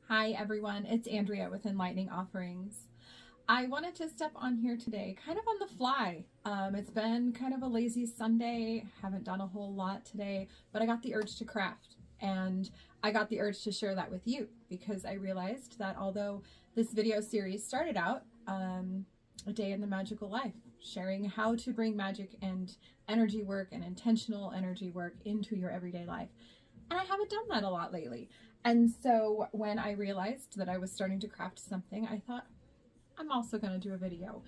Hi everyone, it's Andrea with Enlightening Offerings. I wanted to step on here today kind of on the fly. It's been kind of a lazy Sunday, haven't done a whole lot today, but I got the urge to craft and I got the urge to share that with you because I realized that although this video series started out a day in the magical life, sharing how to bring magic and energy work and intentional energy work into your everyday life. And I haven't done that a lot lately. And so when I realized that I was starting to craft something, I thought I'm also going to do a video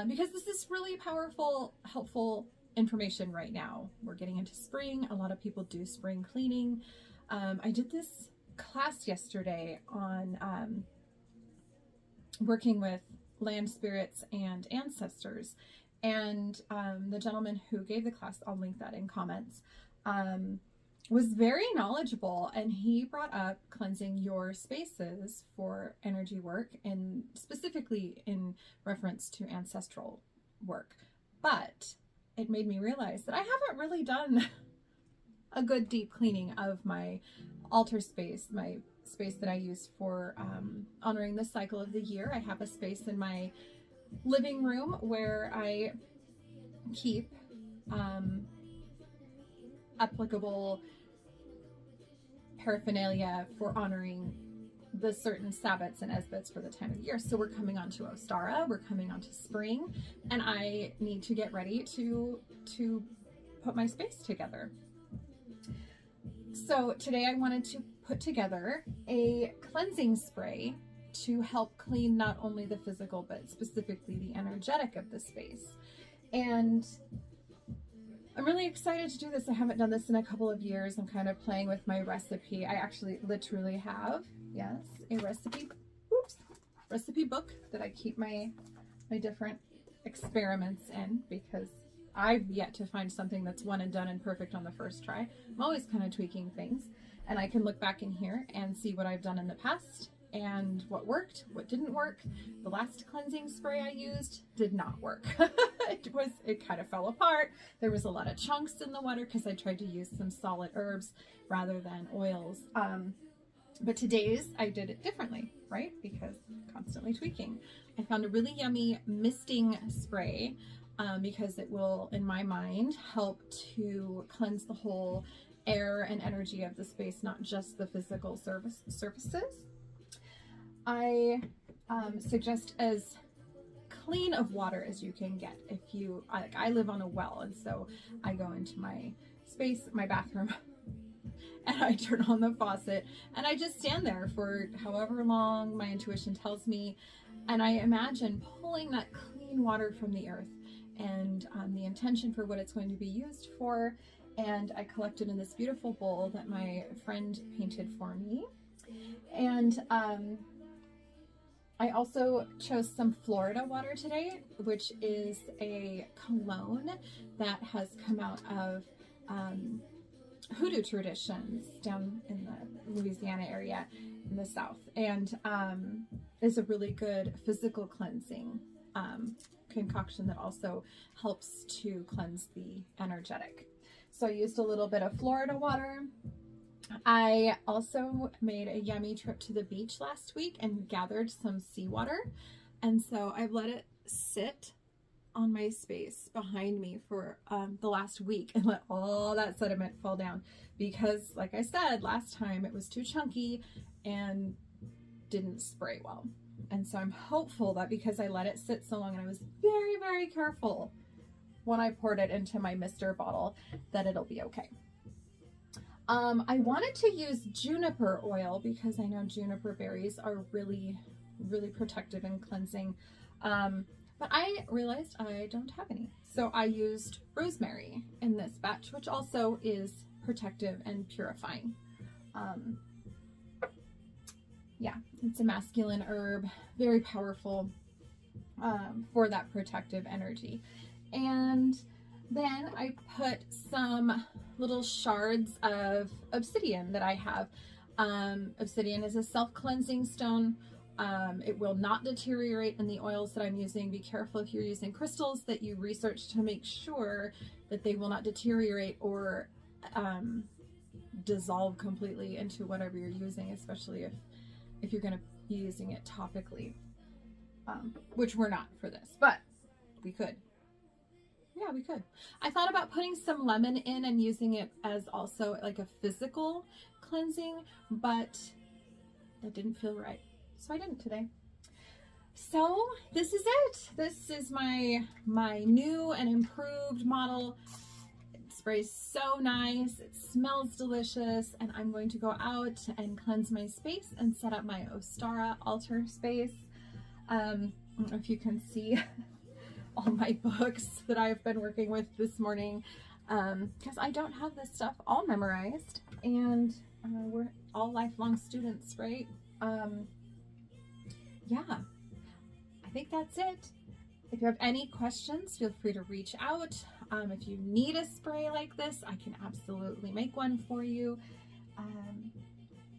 because this is really powerful, helpful information right now. We're getting into spring. A lot of people do spring cleaning. I did this class yesterday on working with land spirits and ancestors. And the gentleman who gave the class, I'll link that in comments, was very knowledgeable, and he brought up cleansing your spaces for energy work and specifically in reference to ancestral work. But it made me realize that I haven't really done a good deep cleaning of my altar space, my space that I use for honoring the cycle of the year. I have a space in my living room where I keep applicable paraphernalia for honoring the certain Sabbats and Esbats for the time of the year. So we're coming on to Ostara, we're coming on to spring, and I need to get ready to put my space together. So today I wanted to put together a cleansing spray to help clean not only the physical, but specifically the energetic of the space. And I'm really excited to do this. I haven't done this in a couple of years. I'm kind of playing with my recipe. I actually literally have, yes, a recipe book that I keep my different experiments in because I've yet to find something that's one and done and perfect on the first try. I'm always kind of tweaking things, and I can look back in here and see what I've done in the past and what worked, what didn't work. The last cleansing spray I used did not work. It kind of fell apart. There was a lot of chunks in the water because I tried to use some solid herbs rather than oils. But today's I did it differently, right? Because constantly tweaking. I found a really yummy misting spray because it will, in my mind, help to cleanse the whole air and energy of the space, not just the physical surfaces. I suggest as clean of water as you can get. If you, I live on a well, and so I go into my space, my bathroom, and I turn on the faucet, and I just stand there for however long my intuition tells me, and I imagine pulling that clean water from the earth and the intention for what it's going to be used for, and I collect it in this beautiful bowl that my friend painted for me. And I also chose some Florida water today, which is a cologne that has come out of hoodoo traditions down in the Louisiana area in the South, and is a really good physical cleansing concoction that also helps to cleanse the energetic. So I used a little bit of Florida water. I also made a yummy trip to the beach last week and gathered some seawater, and so I've let it sit on my space behind me for the last week and let all that sediment fall down because, like I said last time, it was too chunky and didn't spray well. And so I'm hopeful that because I let it sit so long and I was very, very careful when I poured it into my mister bottle, that it'll be okay. I wanted to use juniper oil because I know juniper berries are really, really protective and cleansing. But I realized I don't have any. So I used rosemary in this batch, which also is protective and purifying. Yeah, it's a masculine herb, very powerful for that protective energy. And then I put some little shards of obsidian that I have. Obsidian is a self-cleansing stone. It will not deteriorate in the oils that I'm using. Be careful if you're using crystals that you research to make sure that they will not deteriorate or dissolve completely into whatever you're using, especially if if you're going to be using it topically, which we're not for this, but we could. Yeah, we could. I thought about putting some lemon in and using it as also like a physical cleansing, but that didn't feel right, so I didn't today. So this is it. This is my new and improved model. It sprays so nice, it smells delicious, and I'm going to go out and cleanse my space and set up my Ostara altar space. I don't know if you can see all my books that I've been working with this morning, because I don't have this stuff all memorized, and we're all lifelong students, right? Yeah, I think that's it. If you have any questions, feel free to reach out. If you need a spray like this, I can absolutely make one for you.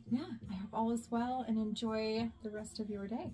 Yeah, I hope all is well, and enjoy the rest of your day.